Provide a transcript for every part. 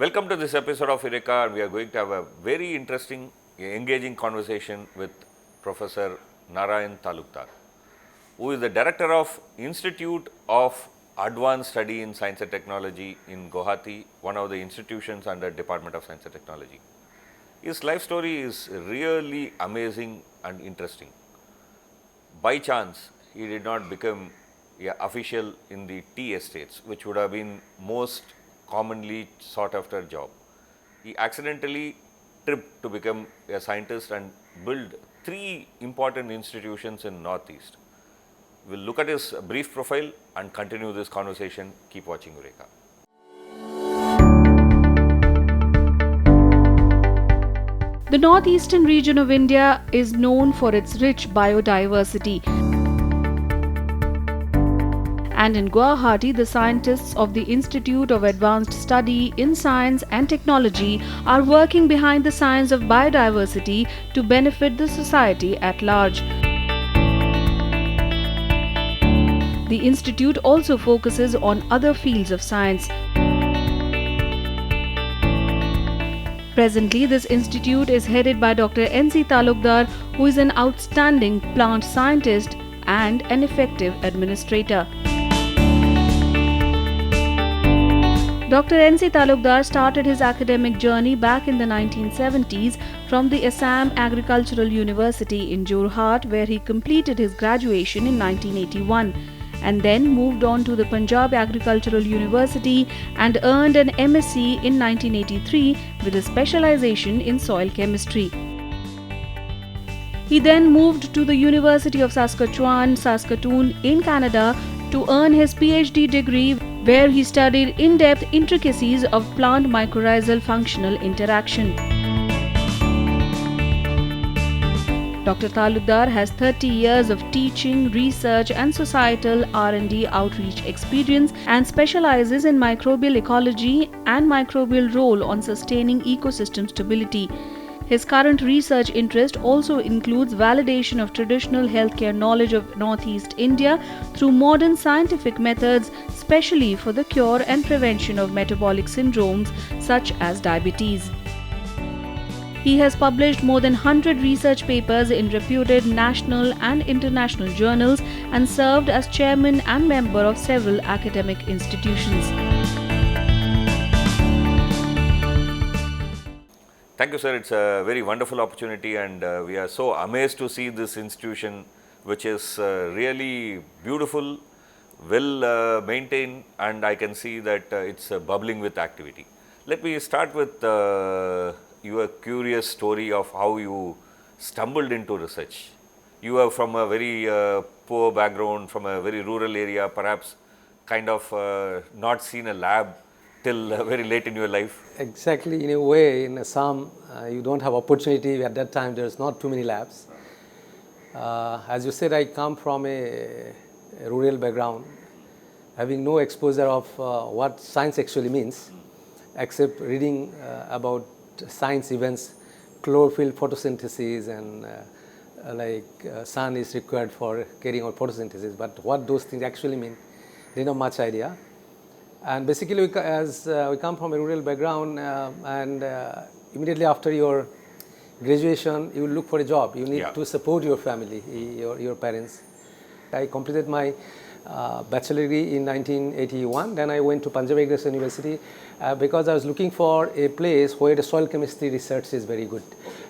Welcome to this episode of Eureka. We are going to have a very interesting, engaging conversation with Professor Narayan Talukdar, who is the Director of Institute of Advanced Study in Science and Technology in Guwahati, one of the institutions under Department of Science and Technology. His life story is really amazing and interesting. By chance, he did not become an official in the tea estates, which would have been most commonly sought after job. He accidentally tripped to become a scientist and build 3 important institutions in Northeast. We'll look at his brief profile and continue this conversation. Keep watching Eureka. The northeastern region of India is known for its rich biodiversity. And in Guwahati, the scientists of the Institute of Advanced Study in Science and Technology are working behind the science of biodiversity to benefit the society at large. The institute also focuses on other fields of science. Presently, this institute is headed by Dr. N.C. Talukdar, who is an outstanding plant scientist and an effective administrator. Dr. N.C. Talukdar started his academic journey back in the 1970s from the Assam Agricultural University in Jorhat, where he completed his graduation in 1981, and then moved on to the Punjab Agricultural University and earned an MSc in 1983 with a specialization in soil chemistry. He then moved to the University of Saskatoon in Canada to earn his PhD degree, where he studied in-depth intricacies of plant mycorrhizal functional interaction. Dr. Talukdar has 30 years of teaching, research and societal R&D outreach experience and specializes in microbial ecology and microbial role on sustaining ecosystem stability. His current research interest also includes validation of traditional healthcare knowledge of Northeast India through modern scientific methods, especially for the cure and prevention of metabolic syndromes such as diabetes. He has published more than 100 research papers in reputed national and international journals and served as chairman and member of several academic institutions. Thank you, sir. It's a very wonderful opportunity, and we are so amazed to see this institution, which is really beautiful, well maintained, and I can see that it's bubbling with activity. Let me start with your curious story of how you stumbled into research. You are from a very poor background, from a very rural area, perhaps kind of not seen a lab till very late in your life. Exactly, in a way, in Assam, you don't have opportunity. At that time, there's not too many labs. As you said, I come from a rural background, having no exposure of what science actually means, except reading about science events, chlorophyll photosynthesis, and sun is required for carrying out photosynthesis. But what those things actually mean, didn't have much idea. And basically, as we come from a rural background, and immediately after your graduation, you look for a job. You need to support your family, your parents. I completed my bachelor degree in 1981. Then I went to Punjab Agricultural University because I was looking for a place where the soil chemistry research is very good.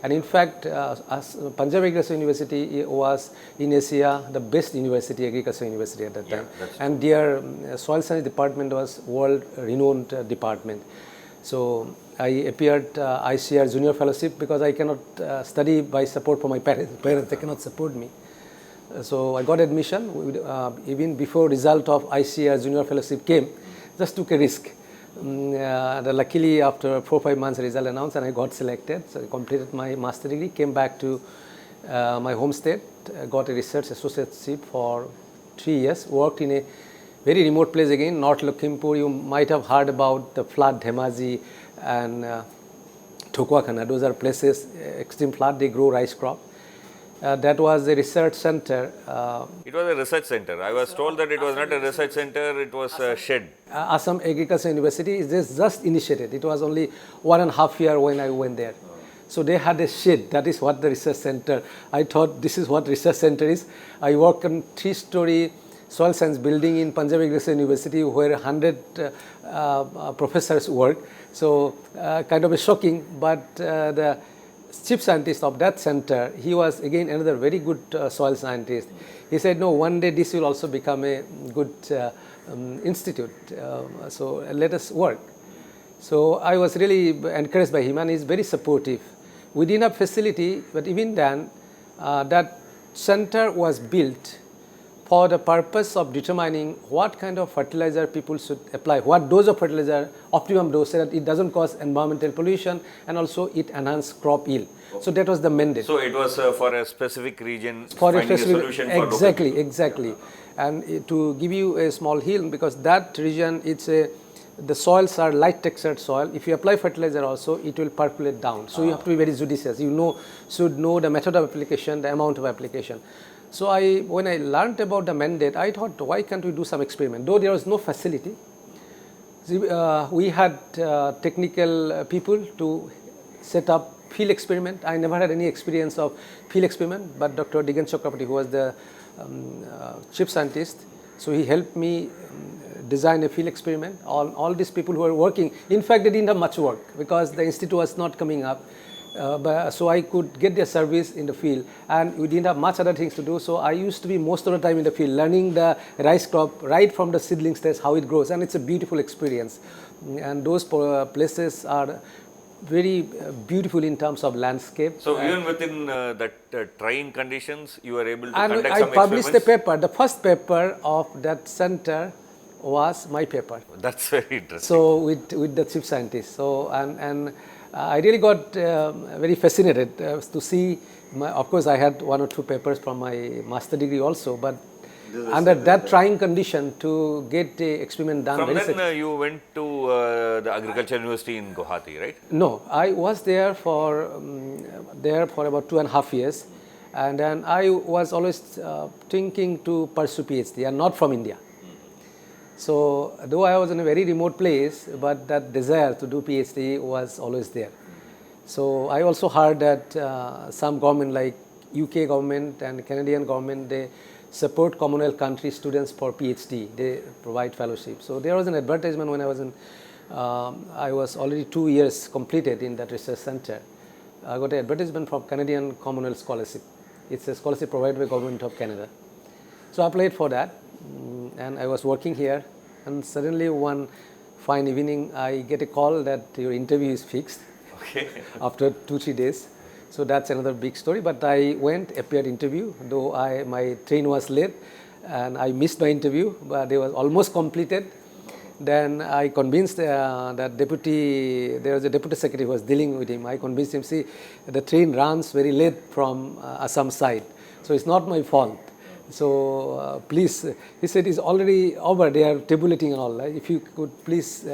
And in fact, Punjab Agricultural University was in Asia the best university, agricultural university at that time. And their soil science department was world renowned department. So I appeared ICR junior fellowship because I cannot study by support from my parents. They cannot support me. So I got admission. Even before result of ICR junior fellowship came, just took a risk. Luckily, after 4 or 5 months, result announced, and I got selected. So I completed my master degree, came back to my home state, got a research associateship for 3 years, worked in a very remote place again, North Lakhimpur. You might have heard about the flood, Dhemaji and Thukwakhana. Those are places, extreme flood, they grow rice crop. That was a research center. It was a research center. I was told that it was not a research center, it was a shed. Assam Agriculture University is just initiated. It was only 1.5 years when I went there. So they had a shed. That is what the research center. I thought this is what research center is. I worked on 3-story soil science building in Punjab Agriculture University where 100 professors work. So kind of a shocking, but the chief scientist of that center, he was again another very good soil scientist. He said, no, one day this will also become a good institute. So let us work. So I was really encouraged by him, and he's very supportive. We didn't have facility, but even then, that center was built for the purpose of determining what kind of fertilizer people should apply, what dose of fertilizer, optimum dose, so that it doesn't cause environmental pollution and also it enhances crop yield. So that was the mandate. So it was for a specific region, For finding a solution for local people. Exactly. And to give you a small hint, because that region, the soils are light textured soil. If you apply fertilizer also, it will percolate down. So you have to be very judicious. You should know the method of application, the amount of application. So when I learned about the mandate, I thought, why can't we do some experiment? Though there was no facility, we had technical people to set up field experiment. I never had any experience of field experiment, but Dr. Digan Chakraborty, who was the chief scientist, so he helped me design a field experiment. All these people who were working, in fact, they didn't have much work because the institute was not coming up. So I could get their service in the field, and we didn't have much other things to do. So I used to be most of the time in the field, learning the rice crop right from the seedling stage, how it grows, and it's a beautiful experience. And those places are very beautiful in terms of landscape. So even within that trying conditions, you were able to and conduct I some published experiments? the paper. The first paper of that center was my paper. That's very interesting. So with the chief scientist. So and I really got very fascinated to see. Of course, I had 1 or 2 papers from my master degree also, but under that trying condition to get the experiment done. From then you went to the Agriculture University in Guwahati, right? No, I was there for about 2.5 years, and then I was always thinking to pursue PhD, and not from India. So though I was in a very remote place, but that desire to do PhD was always there. So I also heard that some government like UK government and Canadian government, they support Commonwealth country students for PhD. They provide fellowship. So there was an advertisement when I was in, I was already 2 years completed in that research center. I got an advertisement from Canadian Commonwealth Scholarship. It's a scholarship provided by Government of Canada. So I applied for that, and I was working here, and suddenly one fine evening I get a call that your interview is fixed. Okay. After 2-3 days. So that's another big story. But I went, appeared interview, though my train was late and I missed my interview, but it was almost completed. Then I convinced that there was a deputy secretary who was dealing with him. I convinced him, see, the train runs very late from Assam side, so it's not my fault. So please, he said, it's already over, they are tabulating and all. If you could please,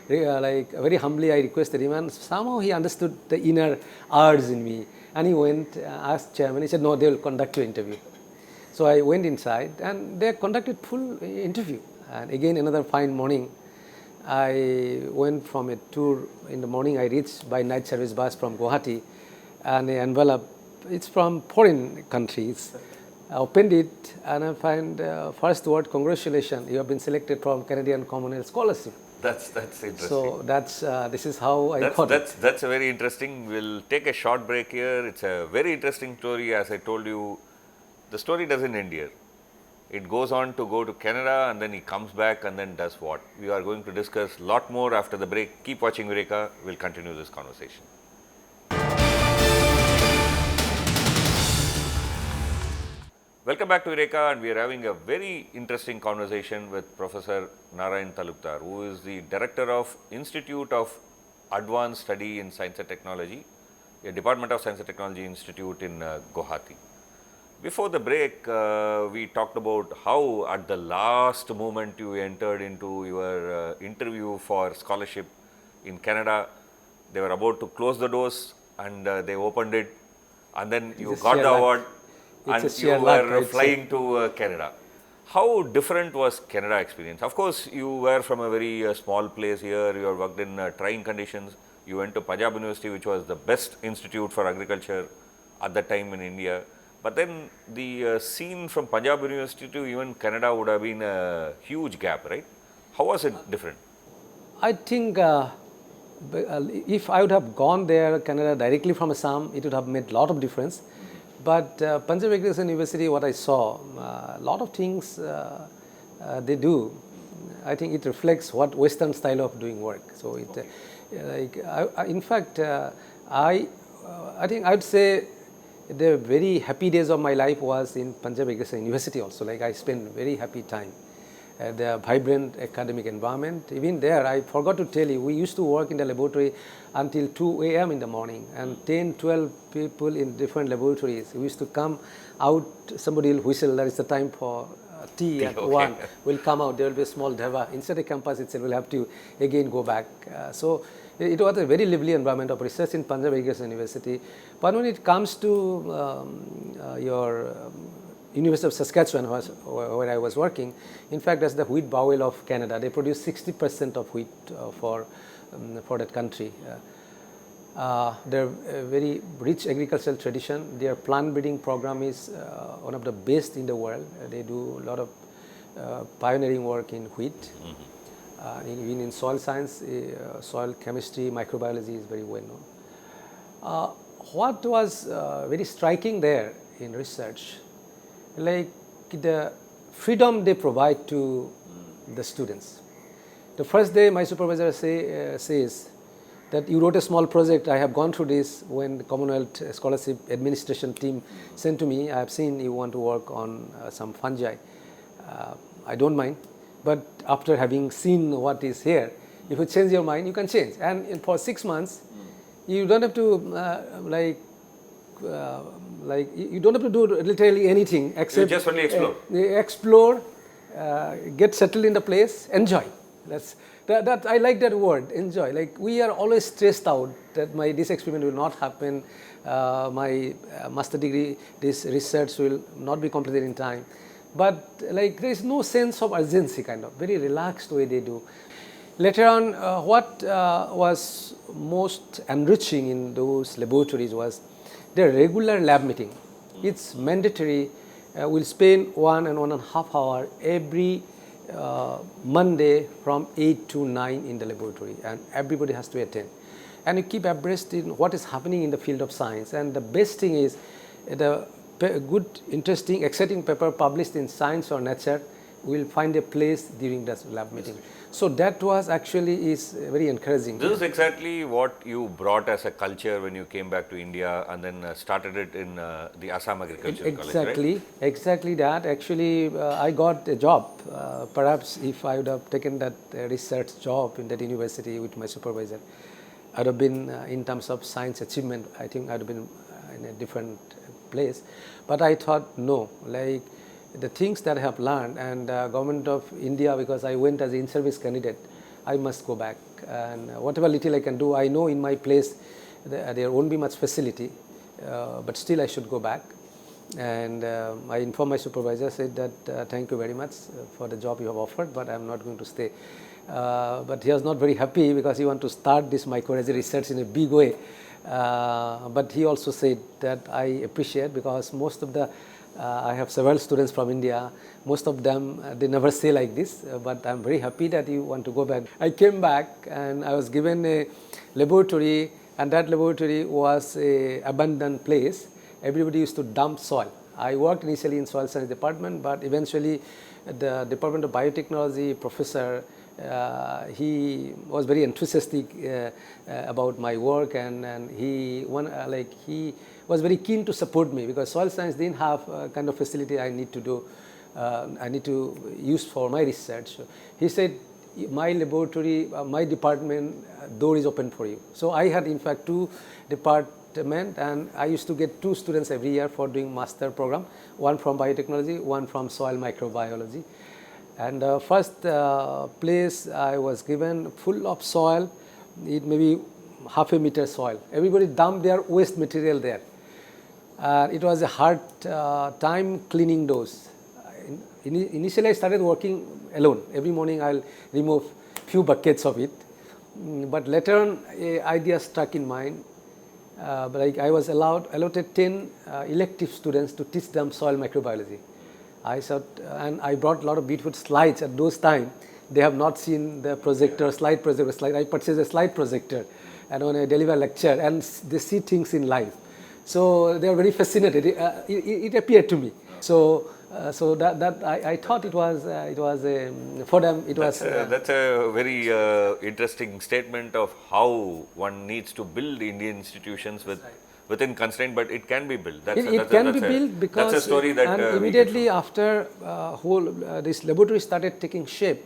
like very humbly I requested him, and somehow he understood the inner urge in me. And he went, asked chairman, he said, no, they will conduct your interview. So I went inside and they conducted full interview. And again, another fine morning, I went from a tour in the morning. I reached by night service bus from Guwahati, and an envelope, it's from foreign countries. I opened it and I find first word, congratulations, you have been selected from Canadian Commonwealth Scholarship. That's interesting. So this is how I got it. That's a very interesting. We'll take a short break here. It's a very interesting story. As I told you, the story doesn't end here. It goes on to go to Canada, and then he comes back and then does what? We are going to discuss a lot more after the break. Keep watching Eureka. We'll continue this conversation. Welcome back to Eureka, and we are having a very interesting conversation with Professor Narayan Talukdar, who is the Director of Institute of Advanced Study in Science and Technology, a Department of Science and Technology Institute in Guwahati. Before the break, we talked about how at the last moment you entered into your interview for scholarship in Canada. They were about to close the doors and they opened it, and then you got the award. It's a and you sheer luck, were I'd say. flying to Canada. How different was Canada experience? Of course, you were from a very small place here. You have worked in trying conditions. You went to Punjab University, which was the best institute for agriculture at that time in India. But then the scene from Punjab University to even Canada would have been a huge gap, right? How was it different? I think if I would have gone there, Canada, directly from Assam, it would have made a lot of difference. But Punjab Agricultural University, what I saw, a lot of things they do, I think it reflects what Western style of doing work. So it, in fact, I think I would say the very happy days of my life was in Punjab Agricultural University also. Like I spent very happy time. The vibrant academic environment. Even there, I forgot to tell you, we used to work in the laboratory until 2 a.m. in the morning, and 10, 12 people in different laboratories. We used to come out, somebody will whistle, there is the time for tea at 1, will come out, there will be a small dhaba. Inside the campus itself, we'll have to again go back. So it was a very lively environment of research in Punjab Agricultural University. But when it comes to your University of Saskatchewan, where I was working, in fact, that's the wheat bowl of Canada. They produce 60% of wheat for that country. They're a very rich agricultural tradition. Their plant breeding program is one of the best in the world. They do a lot of pioneering work in wheat. Even in soil science, soil chemistry, microbiology is very well known. What was very striking there in research, like the freedom they provide to the students. The first day my supervisor says that you wrote a small project, I have gone through this when the Commonwealth Scholarship Administration team sent to me, I have seen you want to work on some fungi. I don't mind, but after having seen what is here, if you change your mind, you can change. And for 6 months, you don't have to you don't have to do literally anything except you just only explore. Explore, get settled in the place, enjoy. That I like that word, enjoy. Like we are always stressed out that this experiment will not happen, my master degree, this research will not be completed in time. But like there is no sense of urgency, kind of very relaxed way they do. Later on, what was most enriching in those laboratories was the regular lab meeting. It's mandatory. We'll spend 1 and 1.5 hours every Monday from 8 to 9 in the laboratory, and everybody has to attend. And you keep abreast in what is happening in the field of science. And the best thing is the good, interesting, exciting paper published in Science or Nature will find a place during that lab meeting. So that was actually is very encouraging. This is exactly what you brought as a culture when you came back to India and then started it in the Assam Agricultural College, right? Exactly that. Actually, I got a job. Perhaps if I would have taken that research job in that university with my supervisor, I would have been, in terms of science achievement, I think I would have been in a different place. But I thought, no, like the things that I have learned, and government of India, because I went as an in-service candidate, I must go back. And whatever little I can do, I know in my place there won't be much facility, but still I should go back. And I informed my supervisor, said that thank you very much for the job you have offered, but I am not going to stay. But he was not very happy because he wanted to start this microbiology research in a big way. But he also said that I appreciate, because most of the I have several students from India. Most of them, they never say like this, but I'm very happy that you want to go back. I came back and I was given a laboratory, and that laboratory was an abandoned place. Everybody used to dump soil. I worked initially in soil science department, but eventually the Department of Biotechnology professor, he was very enthusiastic about my work, and he was very keen to support me, because soil science didn't have a kind of facility I need to do, I need to use for my research. He said, my laboratory, my department, door is open for you. So I had in fact 2 departments, and I used to get 2 students every year for doing master program, one from biotechnology, one from soil microbiology. And the first place I was given full of soil, it may be half a meter soil. Everybody dumped their waste material there. It was a hard time cleaning those. Initially I started working alone. Every morning I'll remove few buckets of it. But later on a idea struck in mind. Like I was allotted 10 elective students to teach them soil microbiology. I thought, and I brought a lot of beautiful slides at those times. They have not seen the projector, slide projector, slide. I purchased a slide projector, and when I deliver a lecture, and they see things in live. So they are very fascinated. It appeared to me. So that I thought it was for them it was. That's a very interesting statement of how one needs to build Indian institutions within constraint, but it can be built. It can be built because that's a story that immediately after this laboratory started taking shape,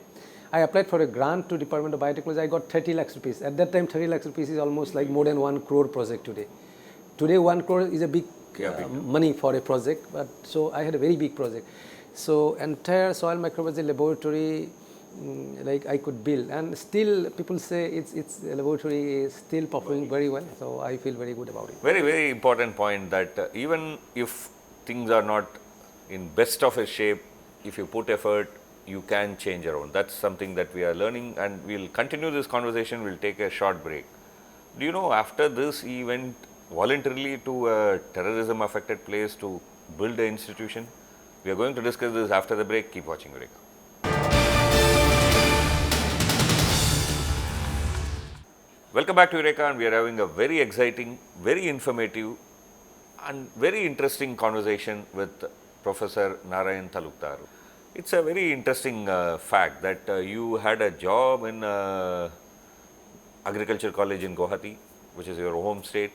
I applied for a grant to Department of Biotechnology. I got 30 lakhs rupees. At that time, 30 lakhs rupees is almost like more than 1 crore project today. Today, 1 crore is a big money for a project, but so I had a very big project. So entire soil microbiology laboratory, like I could build, and still people say its laboratory is still performing very well. So I feel very good about it. Very, very important point that even if things are not in best of a shape, if you put effort, you can change around. That's something that we are learning, and we'll continue this conversation. We'll take a short break. Do you know, after this he went voluntarily to a terrorism affected place to build an institution? We are going to discuss this after the break. Keep watching Eureka. Welcome back to Eureka, and we are having a very exciting, very informative and very interesting conversation with Professor Narayan Talukdar. It's a very interesting fact that you had a job in Agriculture College in Guwahati, which is your home state,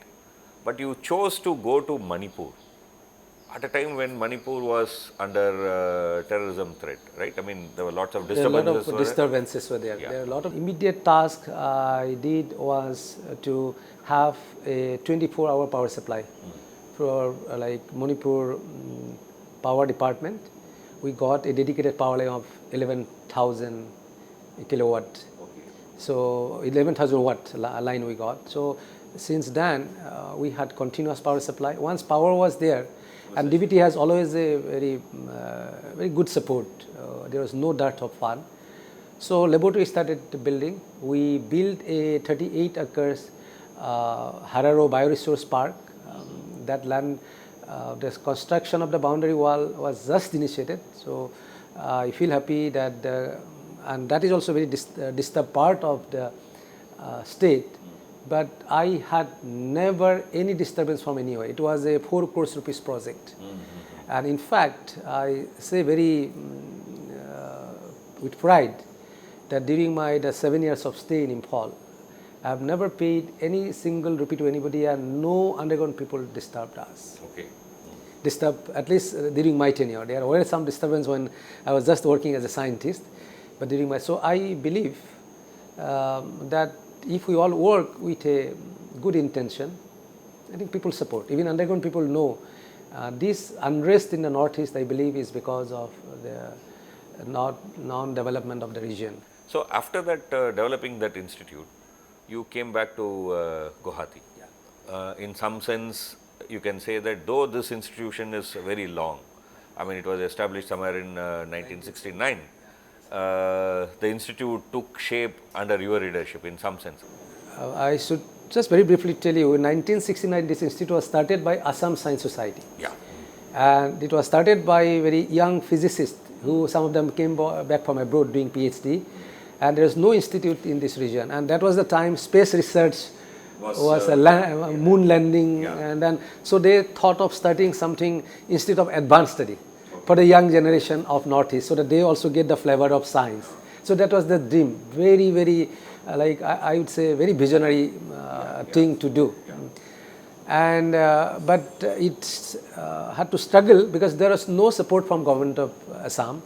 but you chose to go to Manipur at a time when Manipur was under terrorism threat, right? I mean, there were lots of disturbances. Were there. Yeah. There are a lot of immediate tasks I did was to have a 24-hour power supply for like Manipur power department. We got a dedicated power line of 11,000 kilowatt. Okay. So 11,000 watt line we got. So since then we had continuous power supply. Once power was there, and DBT has always a very good support. There was no dearth of fun. So laboratory started building. We built a 38 acres Hararo Bioresource Park. That land, the construction of the boundary wall was just initiated. So I feel happy that, and that is also very disturbed part of the state. But I had never any disturbance from anywhere. It was a 4 crores rupees project. And in fact, I say very with pride that during the 7 years of stay in Imphal, I have never paid any single rupee to anybody, and no underground people disturbed us. Okay. Disturbed, at least during my tenure. There were some disturbance when I was just working as a scientist, but during my, so I believe that if we all work with a good intention, I think people support. Even underground people know this unrest in the northeast, I believe, is because of the non-development of the region. So after that, developing that institute, you came back to Guwahati. Yeah. In some sense, you can say that though this institution is very long, I mean, it was established somewhere in 1969. The institute took shape under your leadership in some sense. I should just very briefly tell you, in 1969 this institute was started by Assam Science Society. Yeah. And it was started by very young physicists who some of them came back from abroad doing PhD, and there was no institute in this region, and that was the time space research was moon landing, and then so they thought of starting something instead of advanced study for the young generation of Northeast, so that they also get the flavor of science. So that was the dream, very, very, like I would say, very visionary thing to do. And but it had to struggle because there was no support from government of Assam,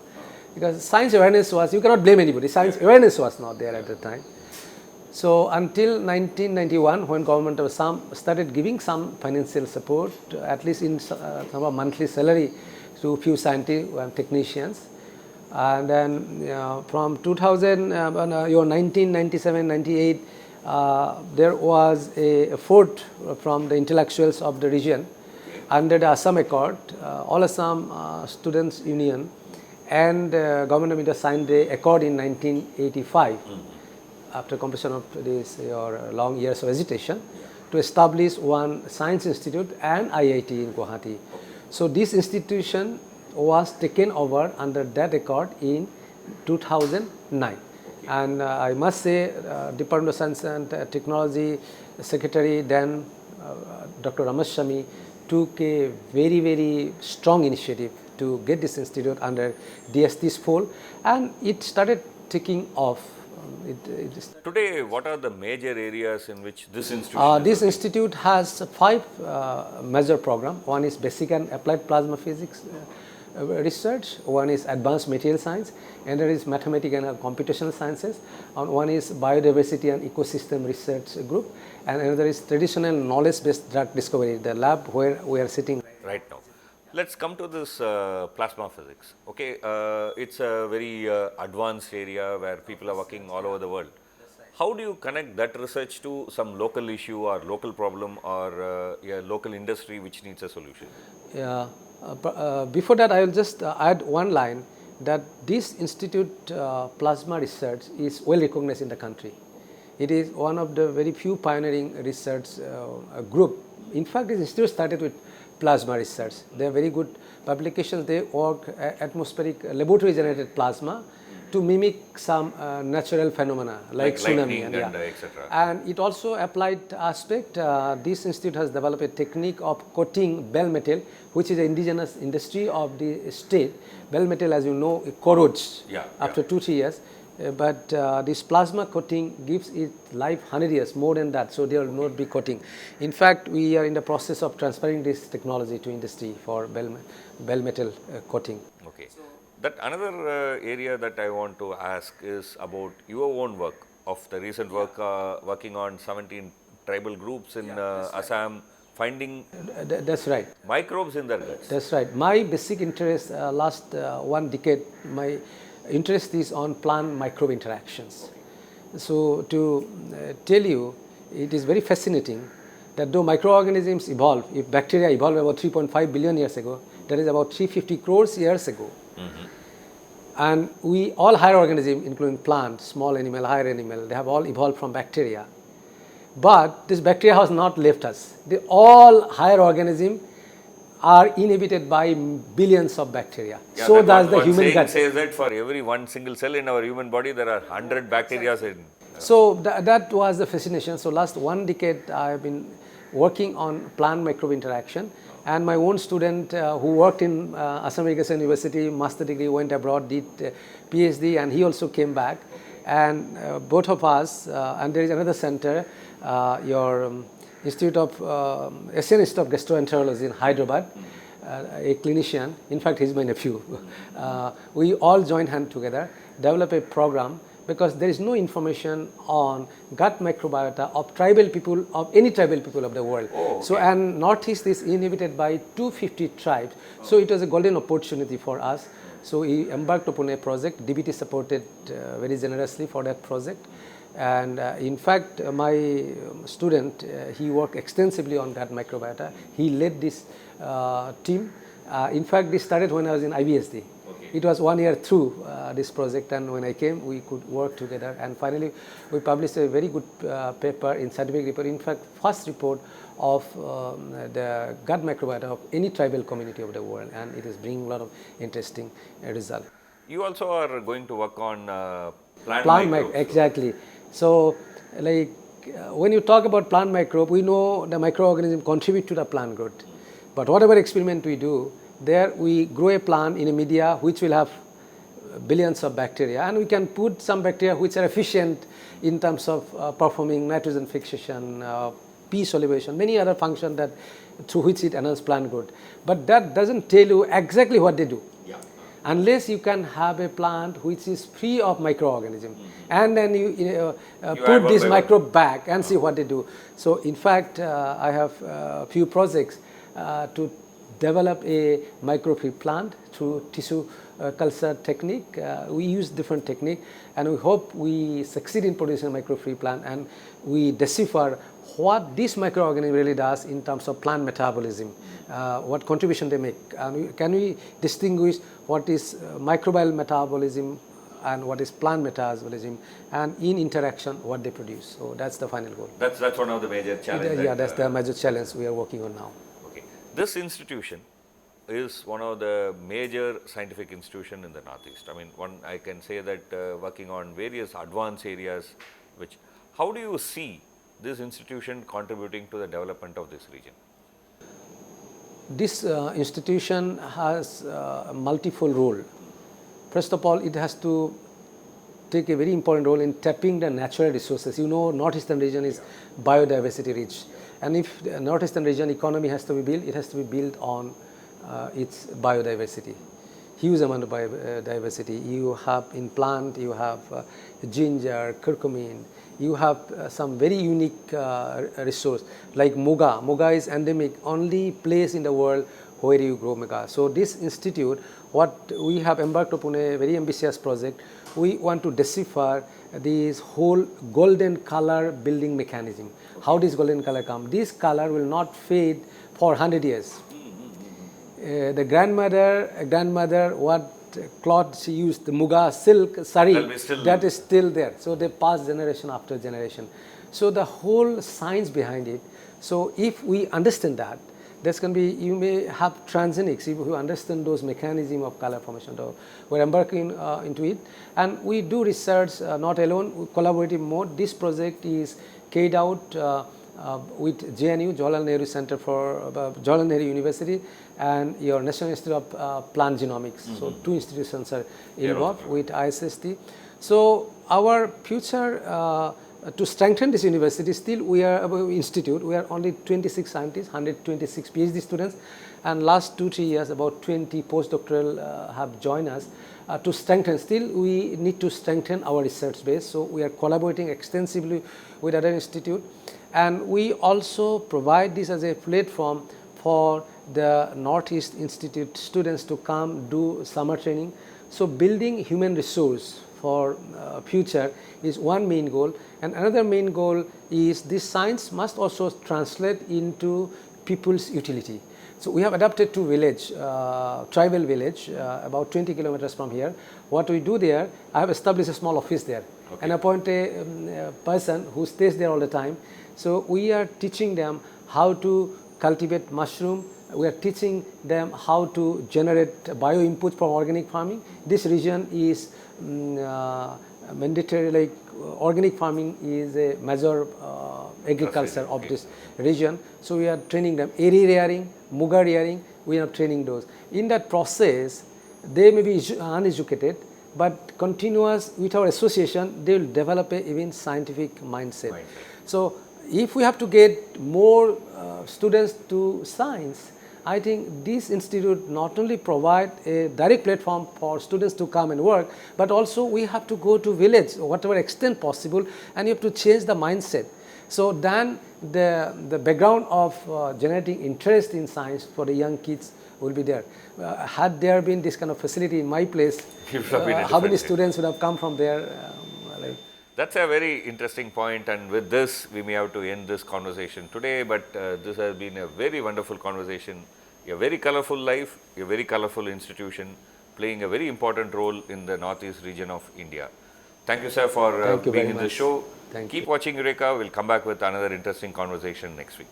because science awareness was, you cannot blame anybody, science awareness was not there at the time. So until 1991, when government of Assam started giving some financial support, at least in some of monthly salary, to few scientists and technicians, and then from 1997-98, there was a effort from the intellectuals of the region. under the Assam Accord, all Assam Students Union and Government of India signed the accord in 1985 after completion of this long years of agitation to establish one science institute and IIT in Guwahati. So this institution was taken over under that accord in 2009. And I must say Department of Science and Technology Secretary then Dr. Ramashami took a very, very strong initiative to get this institute under DST's fold, and it started taking off. Today, what are the major areas in which this institute This institute has 5 major programs. One is basic and applied plasma physics research, one is advanced material science, another is mathematics and computational sciences, and one is biodiversity and ecosystem research group, and another is traditional knowledge based drug discovery, the lab where we are sitting right now. Let's come to this plasma physics. Okay, it's a very advanced area where people are working all over the world. How do you connect that research to some local issue or local problem or local industry which needs a solution? Yeah. Before that, I will just add one line that this institute plasma research is well recognized in the country. It is one of the very few pioneering research group. In fact, this institute started with plasma research. They are very good publications. They work atmospheric laboratory generated plasma to mimic some natural phenomena like tsunami and etc. And it also applied aspect. This institute has developed a technique of coating bell metal, which is an indigenous industry of the state. Bell metal, as you know, it corrodes after 2-3 years. But this plasma coating gives it life 100 years, more than that, so there will not be coating. In fact, we are in the process of transferring this technology to industry for bell metal coating. Okay. That another area that I want to ask is about your own work of the recent work working on 17 tribal groups in Assam, finding that's right, microbes in their guts. That's right. My basic interest last 1 decade, my interest is on plant microbe interactions. So to tell you, it is very fascinating that though microorganisms evolve, if bacteria evolved about 3.5 billion years ago, that is about 350 crores years ago. And we all higher organisms, including plants, small animal, higher animal, they have all evolved from bacteria. But this bacteria has not left us. All higher organisms are inhabited by billions of bacteria. Yeah, so does the human gut. Says that for every one single cell in our human body, there are 100 bacteria in. So that was the fascination. So last 1 decade, I have been working on plant microbe interaction. And my own student who worked in Assam Agricultural University, master degree, went abroad, did PhD, and he also came back. And both of us, and there is another center, your Institute of Asian Institute of Gastroenterology in Hyderabad, a clinician, in fact he is my nephew. We all joined hands together, develop a program, because there is no information on gut microbiota of tribal people, of any tribal people of the world. Oh, okay. So, and Northeast is inhabited by 250 tribes. So it was a golden opportunity for us. So we embarked upon a project. DBT supported very generously for that project. And in fact, my student, he worked extensively on gut microbiota. He led this team. In fact, this started when I was in IBSD. It was 1 year through this project, and when I came, we could work together. And finally, we published a very good paper in scientific report. In fact, first report of the gut microbiota of any tribal community of the world, and it is bringing a lot of interesting result. You also are going to work on plant microbes. Exactly. So, like when you talk about plant microbe, we know the microorganism contribute to the plant growth. But whatever experiment we do, there we grow a plant in a media which will have billions of bacteria, and we can put some bacteria which are efficient in terms of performing nitrogen fixation, P solubilization, many other functions that through which it enhances plant growth. But that doesn't tell you exactly what they do. Unless you can have a plant which is free of microorganisms, and then you put this microbe back and see what they do. So in fact, I have a few projects to develop a microfree plant through tissue culture technique. We use different technique, and we hope we succeed in producing a microfree plant, and we decipher what this microorganism really does in terms of plant metabolism, what contribution they make. And can we distinguish what is microbial metabolism and what is plant metabolism, and in interaction what they produce. So that's the final goal. That's one of the major challenges. Yeah, that's the major challenge we are working on now. Okay. This institution is one of the major scientific institutions in the Northeast. I mean, I can say that working on various advanced areas, how do you see this institution contributing to the development of this region? This institution has a multiple role. First of all, it has to take a very important role in tapping the natural resources. You know, Northeastern region is biodiversity rich, and if the Northeastern region economy has to be built, it has to be built on its biodiversity. Huge amount of biodiversity. You have in plant, you have ginger, curcumin. You have some very unique resource like muga. Muga is endemic, only place in the world where you grow muga. So this institute, what we have embarked upon a very ambitious project. We want to decipher this whole golden color building mechanism. How does golden color come? This color will not fade for 100 years. The grandmother, what cloth she used, the muga, silk, sari, that is still there. So they pass generation after generation. So the whole science behind it. So if we understand that, there's going to be, you may have transgenics if you understand those mechanism of color formation. So we're embarking into it, and we do research not alone, collaborative mode. This project is carried out with JNU, Jawaharlal Nehru Center for Jawaharlal Nehru University, and your National Institute of Plant Genomics. So two institutions are involved with ISST. So our future to strengthen this university, still we are institute. We are only 26 scientists, 126 PhD students, and last 2-3 years about 20 postdoctoral have joined us to strengthen. Still we need to strengthen our research base. So we are collaborating extensively with other institute, and we also provide this as a platform for the Northeast Institute students to come do summer training. So building human resource for future is one main goal, and another main goal is this science must also translate into people's utility. So we have adapted to village, tribal village, about 20 kilometers from here. What we do there, I have established a small office there and appoint a person who stays there all the time. So we are teaching them how to cultivate mushroom. We are teaching them how to generate bio input from organic farming. This region is mandatory, like organic farming is a major agriculture of this region. So we are training them eri rearing, muga rearing. We are training those. In that process, they may be uneducated, but continuous with our association, they will develop a even scientific mindset. So if we have to get more students to science, I think this institute not only provide a direct platform for students to come and work, but also we have to go to village, whatever extent possible, and you have to change the mindset. So then the background of generating interest in science for the young kids will be there. Had there been this kind of facility in my place, how many students would have come from there? That's a very interesting point, and with this we may have to end this conversation today, but this has been a very wonderful conversation, a very colorful life, a very colorful institution playing a very important role in the Northeast region of India. Thank you, sir, for being in the show. Keep watching Eureka. We'll come back with another interesting conversation next week.